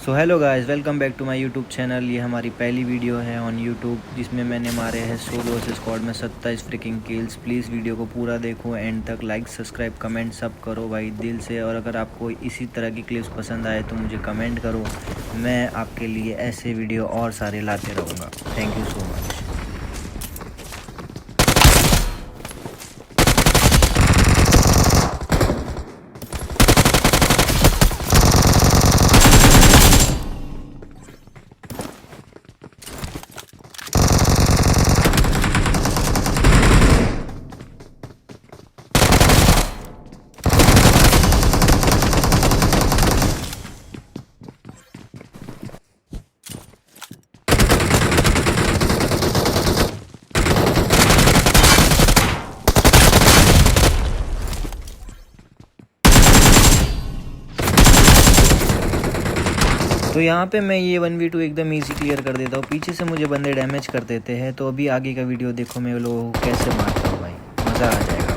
So hello guys, welcome back to my YouTube channel. ये हमारी पहली वीडियो है ऑन यूट्यूब जिसमें मैंने मारे हैं सोलो वर्सेस स्क्वाड में 27 फ्रिकिंग किल्स। प्लीज़ वीडियो को पूरा देखो एंड तक, लाइक सब्सक्राइब कमेंट सब करो भाई दिल से। और अगर आपको इसी तरह की क्लिप्स पसंद आए तो मुझे कमेंट करो, मैं आपके लिए ऐसे वीडियो और सारे लाते रहूँगा। Thank you so much. तो यहाँ पे मैं ये 1v2 एकदम इजी क्लियर कर देता हूँ। पीछे से मुझे बंदे डैमेज कर देते हैं। तो अभी आगे का वीडियो देखो, मैं लोगों को कैसे मारता हूँ भाई, मज़ा आ जाएगा।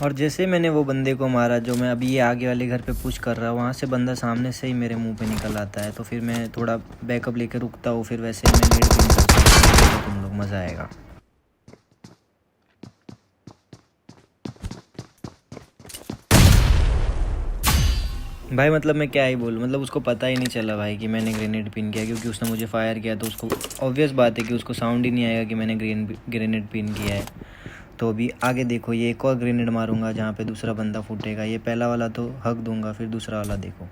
और जैसे मैंने वो बंदे को मारा जो मैं अभी ये आगे वाले घर पे पुश कर रहा हूँ, वहाँ से बंदा सामने से ही मेरे मुंह पे निकल आता है। तो फिर मैं थोड़ा बैकअप लेकर रुकता हूँ, फिर वैसे मैं नेट पिन करता हूँ। तो तुम लोग मज़ा आएगा भाई। मतलब मैं क्या ही बोलूँ, मतलब उसको पता ही नहीं चला भाई कि मैंने ग्रेनेड पिन किया, क्योंकि उसने मुझे फायर किया। तो उसको ऑब्वियस बात है कि उसको साउंड ही नहीं आएगा कि मैंने ग्रेनेड पिन किया है। तो अभी आगे देखो, ये एक और ग्रेनेड मारूंगा जहाँ पे दूसरा बंदा फूटेगा। ये पहला वाला तो हक दूंगा, फिर दूसरा वाला देखो।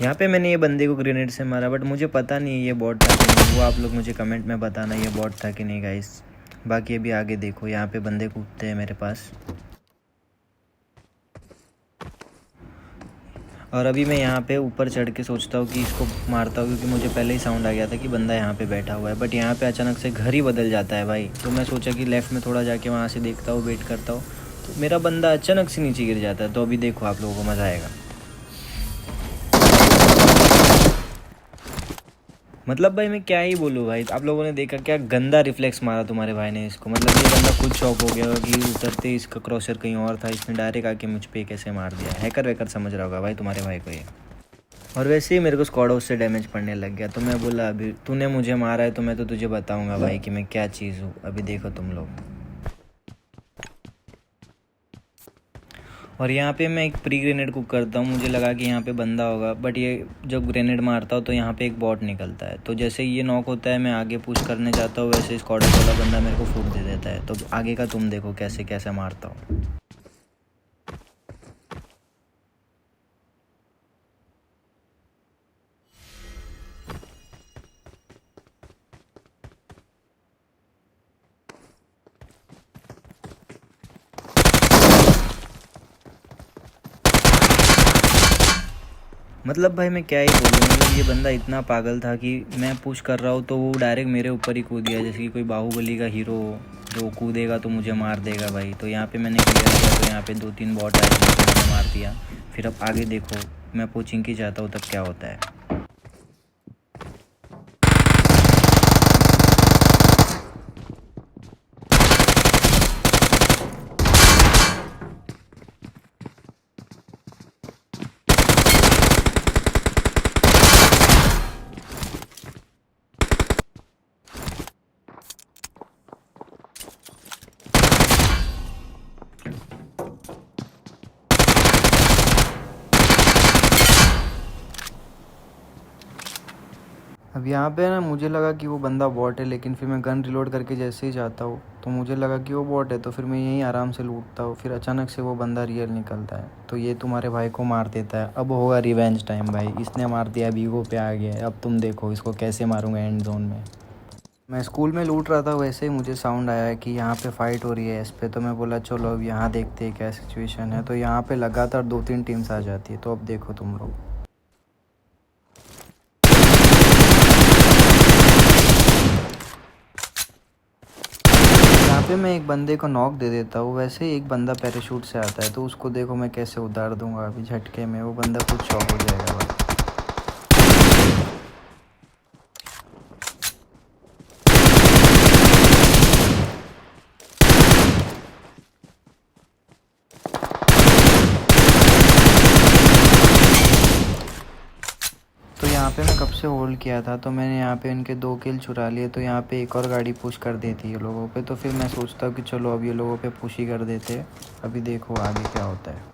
यहाँ पे मैंने ये बंदे को ग्रेनेड से मारा, बट मुझे पता नहीं ये बॉट था कि नहीं। वो आप लोग मुझे कमेंट में बताना ये बॉट था कि नहीं गाइस। बाकी अभी आगे देखो, यहाँ पे बंदे कूदते हैं मेरे पास। और अभी मैं यहाँ पे ऊपर चढ़ के सोचता हूँ कि इसको मारता हूँ, क्योंकि मुझे पहले ही साउंड आ गया था कि बंदा यहाँ पे बैठा हुआ है। बट यहाँ पे अचानक से घर ही बदल जाता है भाई। तो मैं सोचा कि लेफ़्ट में थोड़ा जाके वहाँ से देखता हूँ, वेट करता हूँ। तो मेरा बंदा अचानक से नीचे गिर जाता है। तो अभी देखो, आप लोगों को मज़ा आएगा। मतलब भाई मैं क्या ही बोलूँ भाई, आप लोगों ने देखा क्या गंदा रिफ्लेक्स मारा तुम्हारे भाई ने इसको। मतलब ये बंदा खुद शॉक हो गया कि उतरते इसका क्रॉसर कहीं और था, इसने डायरेक्ट आके मुझ पे कैसे मार दिया। हैकर वैकर समझ रहा होगा भाई तुम्हारे भाई को ये। और वैसे ही मेरे को स्क्वाड हाउस से डैमेज पड़ने लग गया। तो मैं बोला अभी तूने मुझे मारा है तो मैं तो तुझे बताऊंगा भाई कि मैं क्या चीज़ हूँ। अभी देखो तुम लोग। और यहाँ पे मैं एक प्री ग्रेनेड कुक करता हूँ। मुझे लगा कि यहाँ पे बंदा होगा, बट ये जब ग्रेनेड मारता हूँ तो यहाँ पे एक बॉट निकलता है। तो जैसे ये नॉक होता है, मैं आगे पुश करने जाता हूँ, वैसे स्क्वाड वाला बंदा मेरे को फूट दे देता है। तो आगे का तुम देखो कैसे कैसे मारता हूँ। मतलब भाई मैं क्या ही बोलूँ, मतलब ये बंदा इतना पागल था कि मैं पुश कर रहा हूँ तो वो डायरेक्ट मेरे ऊपर ही कूद गया, जैसे कि कोई बाहुबली का हीरो हो जो कूदेगा तो मुझे मार देगा भाई। तो यहाँ पे मैंने क्लियर किया, तो यहाँ पे 2-3 बॉट आए जिनको मैंने मार दिया। फिर अब आगे देखो, मैं पोचिंग की जाता हूँ तब क्या होता है। अब यहाँ पे ना मुझे लगा कि वो बंदा बॉट है, लेकिन फिर मैं गन रिलोड करके जैसे ही जाता हूँ तो मुझे लगा कि वो बॉट है। तो फिर मैं यहीं आराम से लूटता हूँ। फिर अचानक से वो बंदा रियल निकलता है, तो ये तुम्हारे भाई को मार देता है। अब होगा रिवेंज टाइम भाई। इसने मार दिया, वीवो पे आ गया है। अब तुम देखो इसको कैसे मारूंगा एंड जोन में। मैं स्कूल में लूट रहा था, वैसे ही मुझे साउंड आया कि यहाँ पे फाइट हो रही है इस पे। तो मैं बोला चलो अब यहाँ देखते हैं क्या सिचुएशन है। तो यहाँ पे लगातार 2-3 टीम्स आ जाती है। तो अब देखो तुम लोग, यहाँ पे मैं एक बंदे को नॉक दे देता हूँ। वैसे ही एक बंदा पैराशूट से आता है तो उसको देखो मैं कैसे उतार दूंगा अभी झटके में। वो बंदा खुद शॉक हो जाएगा भाई। तो यहाँ पे मैं कब से होल्ड किया था, तो मैंने यहाँ पे इनके 2 किल चुरा लिए। तो यहाँ पे एक और गाड़ी पुश कर देती है लोगों पे। तो फिर मैं सोचता हूँ कि चलो अब ये लोगों पे पुश ही कर देते हैं। अभी देखो आगे क्या होता है।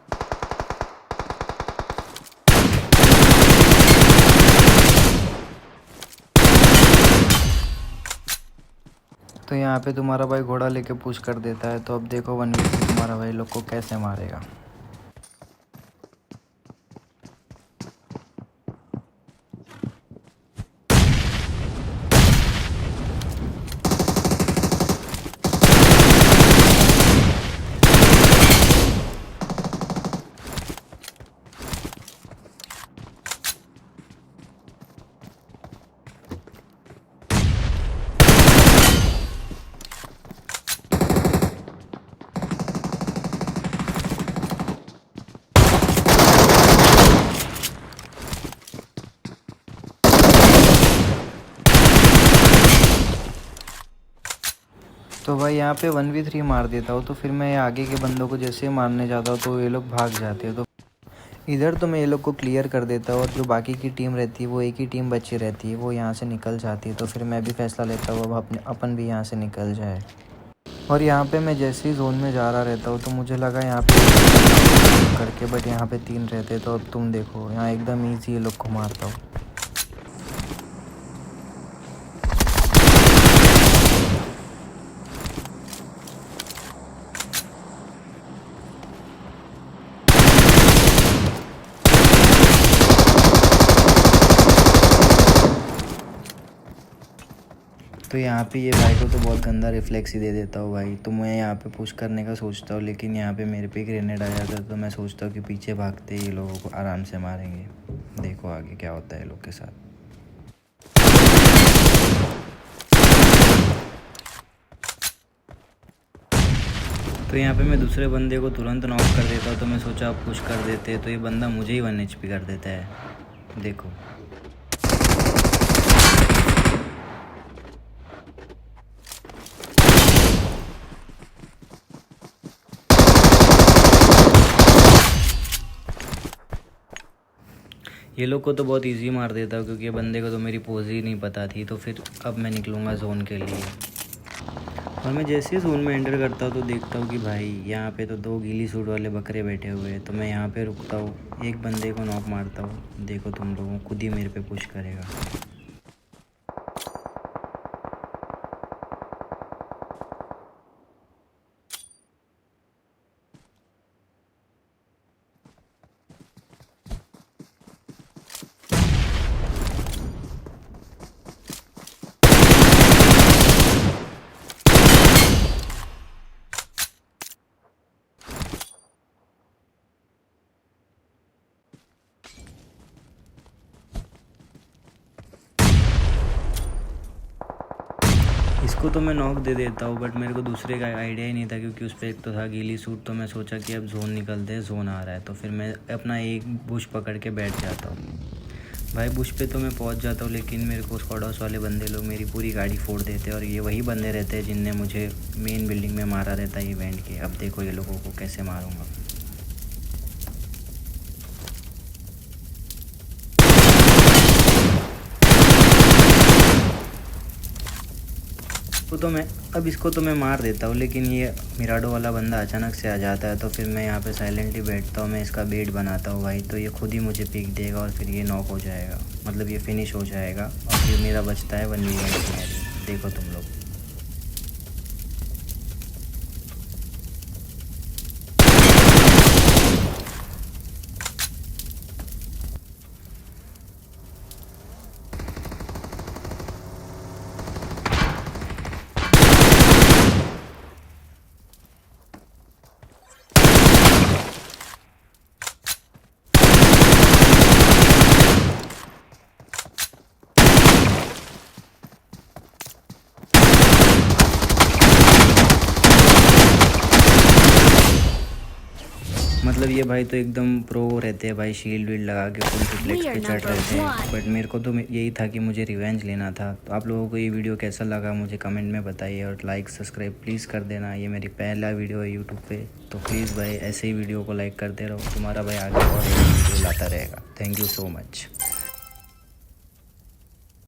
तो यहाँ पे तुम्हारा भाई घोड़ा लेके पुश कर देता है। तो अब देखो 1v3 तुम्हारा भाई लोग को कैसे मारेगा। तो भाई यहाँ पे 1v3 मार देता हूँ। तो फिर मैं आगे के बंदों को जैसे मारने जाता हूँ तो ये लोग भाग जाते हैं। तो इधर तो मैं ये लोग को क्लियर कर देता हूँ और जो बाकी की टीम रहती है वो एक ही टीम बची रहती है, वो यहाँ से निकल जाती है। तो फिर मैं भी फैसला लेता हूँ अब अपन भी यहाँ से निकल जाए। और यहाँ पे मैं जैसे ही जोन में जा रहा रहता हूँ तो मुझे लगा यहाँ पे करके, बट यहाँ पे 3 रहते। तो अब तुम देखो यहाँ एकदम ईजी ये लोग को मारता हूँ। तो यहाँ पे ये भाई को तो बहुत गंदा रिफ्लेक्स ही दे देता हूँ भाई। तो मैं यहाँ पे पुश करने का सोचता हूँ, लेकिन यहाँ पे मेरे पे ग्रेनेड आ जाता है। तो मैं सोचता हूँ कि पीछे भागते ही लोगों को आराम से मारेंगे। देखो आगे क्या होता है लोग के साथ। तो यहाँ पे मैं दूसरे बंदे को तुरंत नॉक कर देता हूँ। तो मैं सोचा आप पुश कर देते, तो ये बंदा मुझे ही 1 HP कर देता है। देखो ये लोग को तो बहुत इजी मार देता हूँ, क्योंकि ये बंदे को तो मेरी पोज ही नहीं पता थी। तो फिर अब मैं निकलूँगा जोन के लिए। और मैं जैसे ही जोन में एंटर करता हूँ तो देखता हूँ कि भाई यहाँ पे तो 2 गीली सूट वाले बकरे बैठे हुए हैं। तो मैं यहाँ पे रुकता हूँ, एक बंदे को नॉक मारता हूँ। देखो तुम लोगों खुद ही मेरे पे पुश करेगा। इसको तो मैं नॉक दे देता हूँ, बट मेरे को दूसरे का आइडिया ही नहीं था, क्योंकि उस पर एक तो था गीली सूट। तो मैं सोचा कि अब जोन निकलते हैं, जोन आ रहा है। तो फिर मैं अपना एक बुश पकड़ के बैठ जाता हूँ। भाई बुश पे तो मैं पहुँच जाता हूँ, लेकिन मेरे को स्क्वाड हाउस वाले बंदे लोग मेरी पूरी गाड़ी फोड़ देते हैं। और ये वही बंदे रहते हैं जिनने मुझे मेन बिल्डिंग में मारा रहता है इवेंट के। अब देखो ये लोगों को कैसे मारूँगा। इसको तो मैं मार देता हूँ, लेकिन ये मिराडो वाला बंदा अचानक से आ जाता है। तो फिर मैं यहाँ पे साइलेंटली बैठता हूँ, मैं इसका बेट बनाता हूँ भाई। तो ये खुद ही मुझे पीक देगा और फिर ये नॉक हो जाएगा, मतलब ये फिनिश हो जाएगा। और फिर मेरा बचता है 1v1। देखो तुम लोग। मतलब ये भाई तो एकदम प्रो रहते हैं भाई, शील्ड वील्ड लगा के फुल ट्रिप्लेक्स पे चढ़ रहे थे। बट मेरे को तो यही था कि मुझे रिवेंज लेना था। तो आप लोगों को ये वीडियो कैसा लगा मुझे कमेंट में बताइए, और लाइक सब्सक्राइब प्लीज़ कर देना। ये मेरी पहला वीडियो है यूट्यूब पे, तो प्लीज़ भाई ऐसे ही वीडियो को लाइक करते रहो। तुम्हारा भाई आगे और वीडियो लाता रहेगा। Thank you so much.